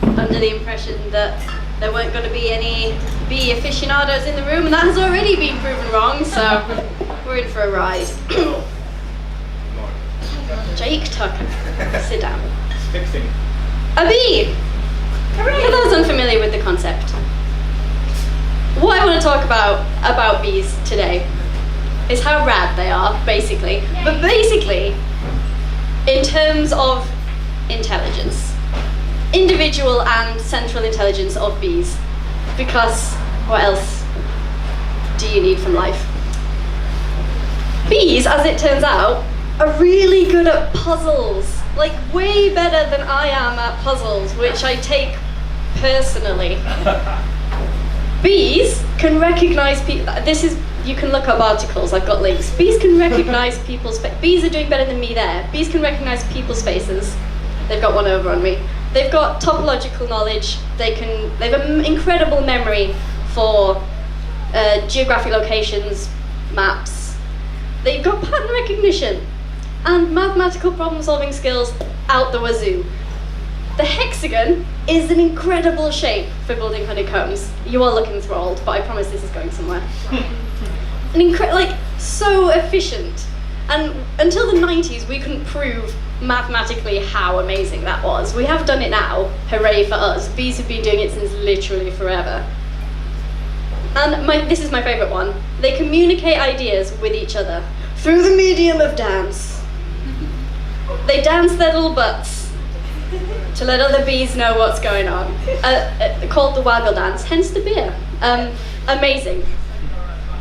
under the impression that there weren't going to be any bee aficionados in the room, and that has already been proven wrong, so we're in for a ride. Jake Tucker, sit down. Fixing. A bee! For those unfamiliar with the concept, what I want to talk about bees today is how rad they are, basically. But basically, in terms of intelligence, individual and central intelligence of bees, because what else do you need from life? Bees, as it turns out, are really good at puzzles, like way better than I am at puzzles, which I take personally. Bees can recognize people. You can look up articles, I've got links. Bees can recognize people's faces. Bees are doing better than me there. Bees can recognize people's faces. They've got one over on me. They've got topological knowledge. They have an incredible memory for geographic locations, maps. They've got pattern recognition and mathematical problem-solving skills out the wazoo. The hexagon is an incredible shape for building honeycombs. You all look enthralled, but I promise this is going somewhere. So efficient. And until the 90s, we couldn't prove mathematically how amazing that was. We have done it now, hooray for us. Bees have been doing it since literally forever. And this is my favorite one. They communicate ideas with each other through the medium of dance. They dance their little butts to let other bees know what's going on. Called the waggle dance, hence the beer. Amazing.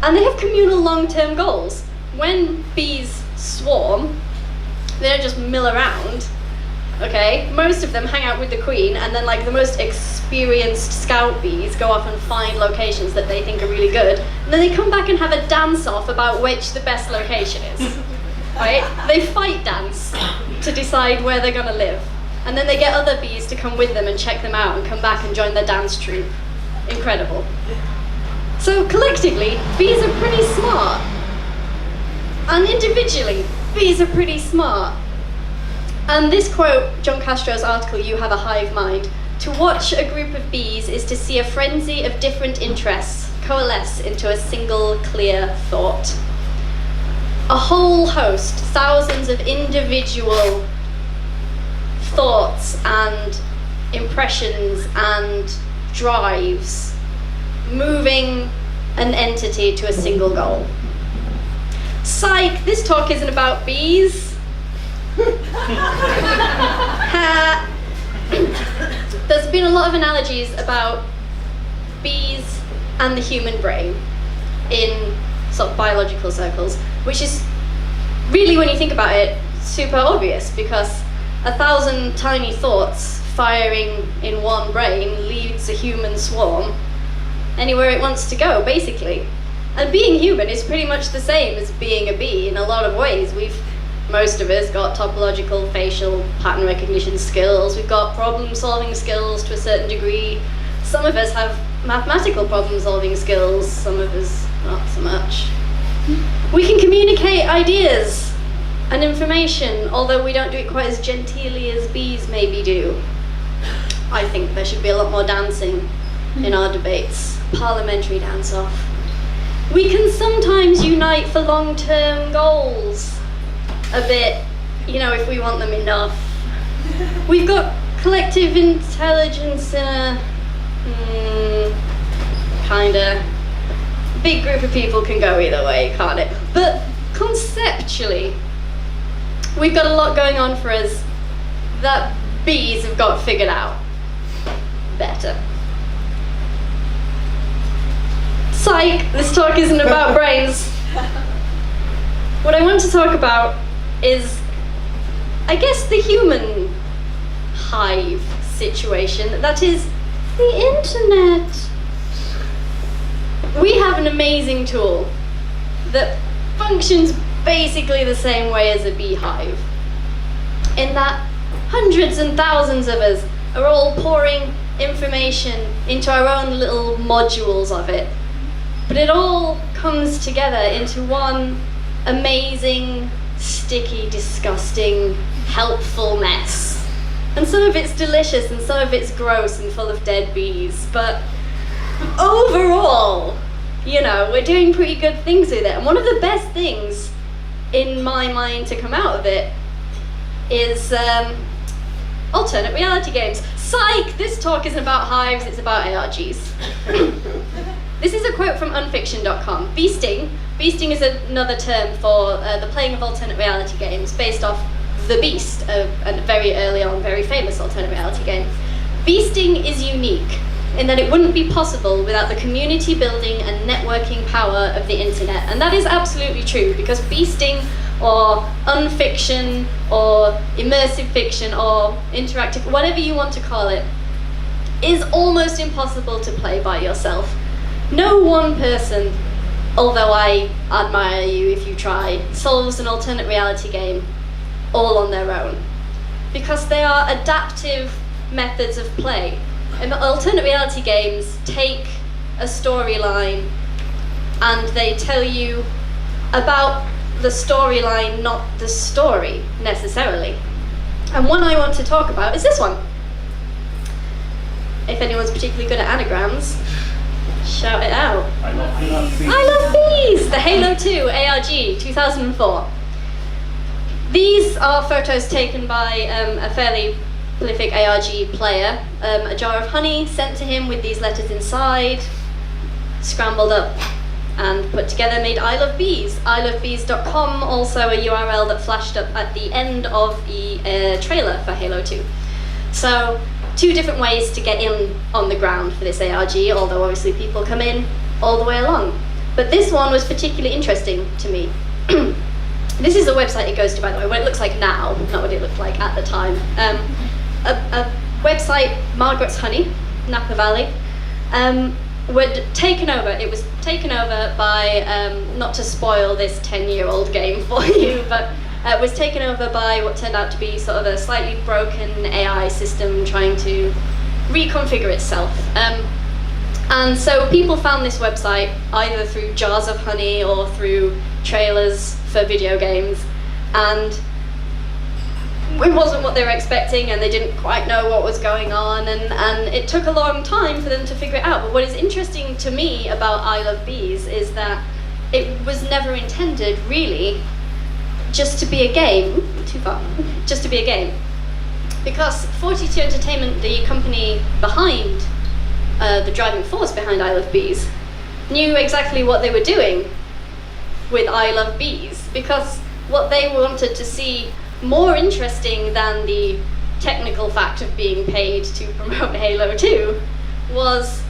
And they have communal long-term goals. When bees swarm, they don't just mill around, okay? Most of them hang out with the queen, and then the most experienced scout bees go off and find locations that they think are really good, and then they come back and have a dance-off about which the best location is, right? They fight dance to decide where they're gonna live, and then they get other bees to come with them and check them out and come back and join their dance troupe. Incredible. So collectively, bees are pretty smart. And individually, bees are pretty smart. And this quote, John Castro's article, "You Have a Hive Mind," to watch a group of bees is to see a frenzy of different interests coalesce into a single clear thought. A whole host, thousands of individual thoughts and impressions and drives moving an entity to a single goal. Psych, this talk isn't about bees. There's been a lot of analogies about bees and the human brain in sort of biological circles, which is really, when you think about it, super obvious, because 1,000 tiny thoughts firing in one brain leads a human swarm anywhere it wants to go, basically. And being human is pretty much the same as being a bee in a lot of ways. Most of us got topological facial pattern recognition skills. We've got problem-solving skills to a certain degree. Some of us have mathematical problem-solving skills. Some of us not so much. We can communicate ideas and information, although we don't do it quite as genteelly as bees maybe do. I think there should be a lot more dancing in our debates. Parliamentary dance-off. We can sometimes unite for long-term goals. A bit, if we want them enough. We've got collective intelligence in a kinda big group of people can go either way, can't it? But conceptually, we've got a lot going on for us that bees have got figured out better. Psych, this talk isn't about brains. What I want to talk about is, I guess, the human hive situation. That is, the internet. We have an amazing tool that functions basically the same way as a beehive, in that hundreds and thousands of us are all pouring information into our own little modules of it. But it all comes together into one amazing, sticky, disgusting, helpful mess. And some of it's delicious and some of it's gross and full of dead bees, but overall, you know, we're doing pretty good things with it. And one of the best things in my mind to come out of it is alternate reality games. Psych! This talk isn't about hives, it's about ARGs. This is a quote from unfiction.com. Beasting is another term for the playing of alternate reality games based off The Beast, a very early on, very famous alternate reality game. Beasting is unique in that it wouldn't be possible without the community building and networking power of the internet. And that is absolutely true, because beasting or unfiction or immersive fiction or interactive, whatever you want to call it, is almost impossible to play by yourself. No one person, although I admire you if you try, solves an alternate reality game all on their own, because they are adaptive methods of play. And alternate reality games take a storyline and they tell you about the storyline, not the story necessarily. And one I want to talk about is this one. If anyone's particularly good at anagrams, shout it out. I love bees. I love bees! The Halo 2 ARG 2004. These are photos taken by a fairly prolific ARG player. A jar of honey sent to him with these letters inside, scrambled up and put together, made I Love Bees. ilovebees.com, also a URL that flashed up at the end of the trailer for Halo 2. So, two different ways to get in on the ground for this ARG, although obviously people come in all the way along. But this one was particularly interesting to me. This is the website it goes to, by the way, what it looks like now, not what it looked like at the time. A website, Margaret's Honey, Napa Valley, it was taken over by, not to spoil this 10-year-old game for you, but it was taken over by what turned out to be sort of a slightly broken AI system trying to reconfigure itself. And so people found this website either through jars of honey or through trailers for video games, and it wasn't what they were expecting, and they didn't quite know what was going on, and it took a long time for them to figure it out. But what is interesting to me about I Love Bees is that it was never intended, really, just to be a game, just to be a game. Because 42 Entertainment, the company behind, the driving force behind I Love Bees, knew exactly what they were doing with I Love Bees, because what they wanted to see more interesting than the technical fact of being paid to promote Halo 2 was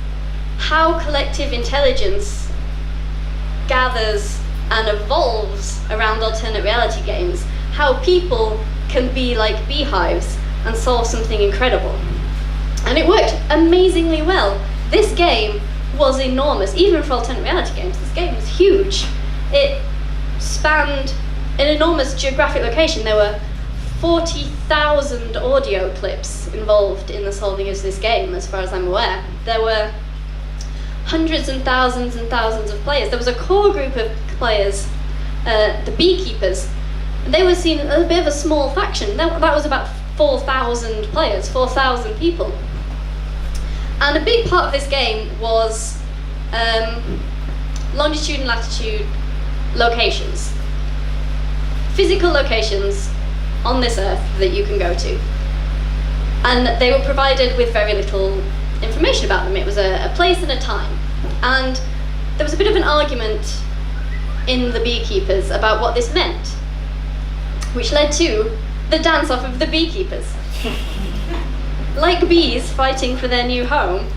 how collective intelligence gathers and evolves around alternate reality games, how people can be like beehives and solve something incredible. And it worked amazingly well. This game was enormous, even for alternate reality games. This game was huge. It spanned an enormous geographic location. There were 40,000 audio clips involved in the solving of this game, as far as I'm aware. There were hundreds and thousands of players. There was a core group of players, the beekeepers. They were seen as a bit of a small faction. That was about 4,000 players, 4,000 people. And a big part of this game was longitude and latitude locations. Physical locations on this earth that you can go to. And they were provided with very little information about them. It was a place and a time. And there was a bit of an argument in the beekeepers about what this meant, which led to the dance-off of the beekeepers. Like bees fighting for their new home,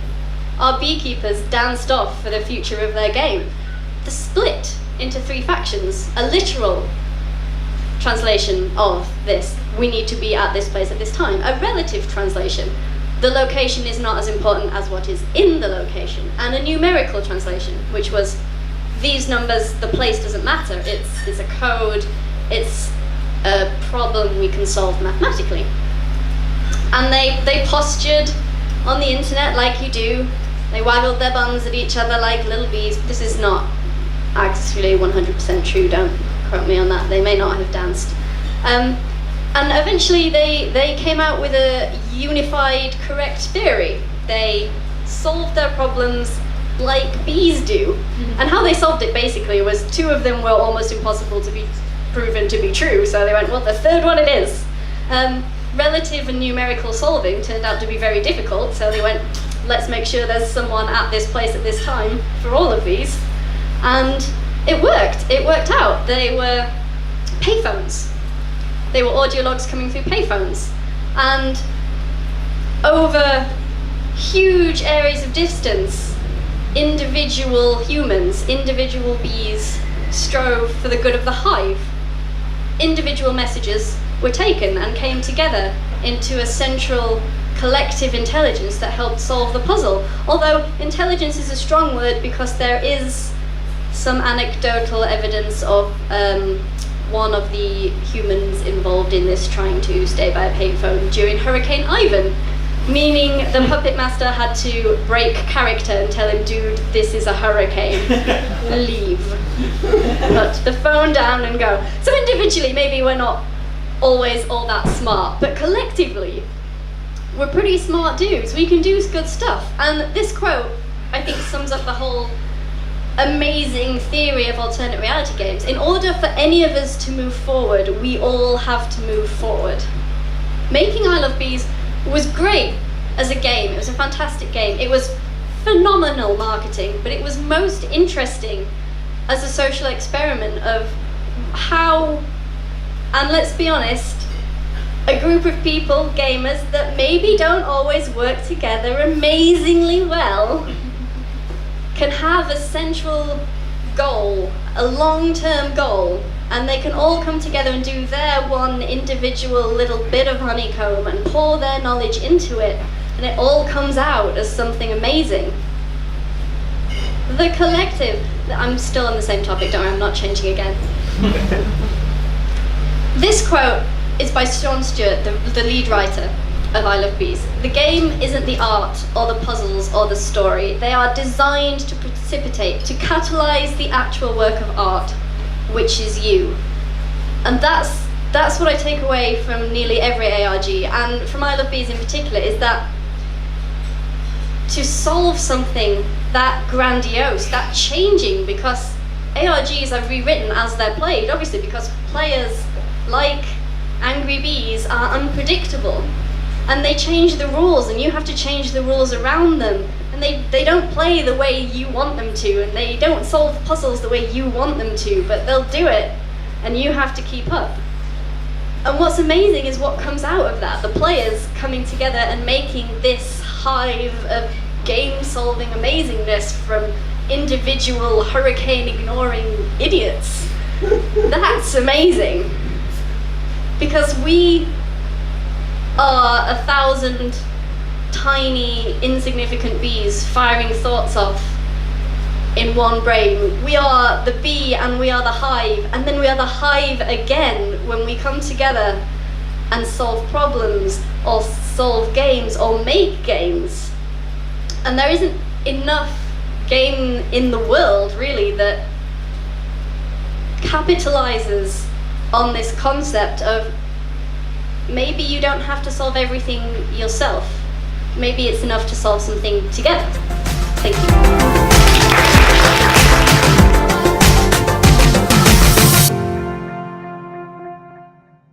our beekeepers danced off for the future of their game. The split into 3 factions, a literal translation of this, we need to be at this place at this time. A relative translation, the location is not as important as what is in the location. And a numerical translation, which was these numbers, the place doesn't matter. It's a code, it's a problem we can solve mathematically. And they postured on the internet like you do. They waggled their bums at each other like little bees. This is not actually 100% true, don't quote me on that. They may not have danced. And And eventually they came out with a unified, correct theory. They solved their problems like bees do. And how they solved it basically was 2 of them were almost impossible to be proven to be true, so they went, well, the 3rd one it is. Relative and numerical solving turned out to be very difficult, so they went, let's make sure there's someone at this place at this time for all of these. And it worked out. They were payphones. They were audio logs coming through payphones. And over huge areas of distance, individual humans, individual bees strove for the good of the hive. Individual messages were taken and came together into a central collective intelligence that helped solve the puzzle. Although intelligence is a strong word because there is some anecdotal evidence of one of the humans involved in this trying to stay by a payphone during Hurricane Ivan, meaning the puppet master had to break character and tell him, dude, this is a hurricane, leave. Put the phone down and go. So individually, maybe we're not always all that smart, but collectively, we're pretty smart dudes. We can do good stuff. And this quote, I think, sums up the whole amazing theory of alternate reality games. In order for any of us to move forward, we all have to move forward. Making I Love Bees was great as a game. It was a fantastic game. It was phenomenal marketing, but it was most interesting as a social experiment of how, and let's be honest, a group of people, gamers, that maybe don't always work together amazingly well, can have a central goal, a long-term goal, and they can all come together and do their one individual little bit of honeycomb and pour their knowledge into it, and it all comes out as something amazing. The collective, I'm still on the same topic, don't worry, I'm not changing again. This quote is by Sean Stewart, the lead writer of I Love Bees. The game isn't the art or the puzzles or the story. They are designed to precipitate, to catalyze the actual work of art, which is you. And that's what I take away from nearly every ARG, and from I Love Bees in particular, is that to solve something that grandiose, that changing, because ARGs are rewritten as they're played, obviously, because players, like Angry Bees, are unpredictable. And they change the rules, and you have to change the rules around them. And they don't play the way you want them to, and they don't solve puzzles the way you want them to, but they'll do it, and you have to keep up. And what's amazing is what comes out of that, the players coming together and making this hive of game-solving amazingness from individual hurricane-ignoring idiots. That's amazing. Because we are 1,000 tiny, insignificant bees firing thoughts off in one brain. We are the bee and we are the hive, and then we are the hive again when we come together and solve problems or solve games or make games. And there isn't enough game in the world, really, that capitalizes on this concept of maybe you don't have to solve everything yourself. Maybe it's enough to solve something together.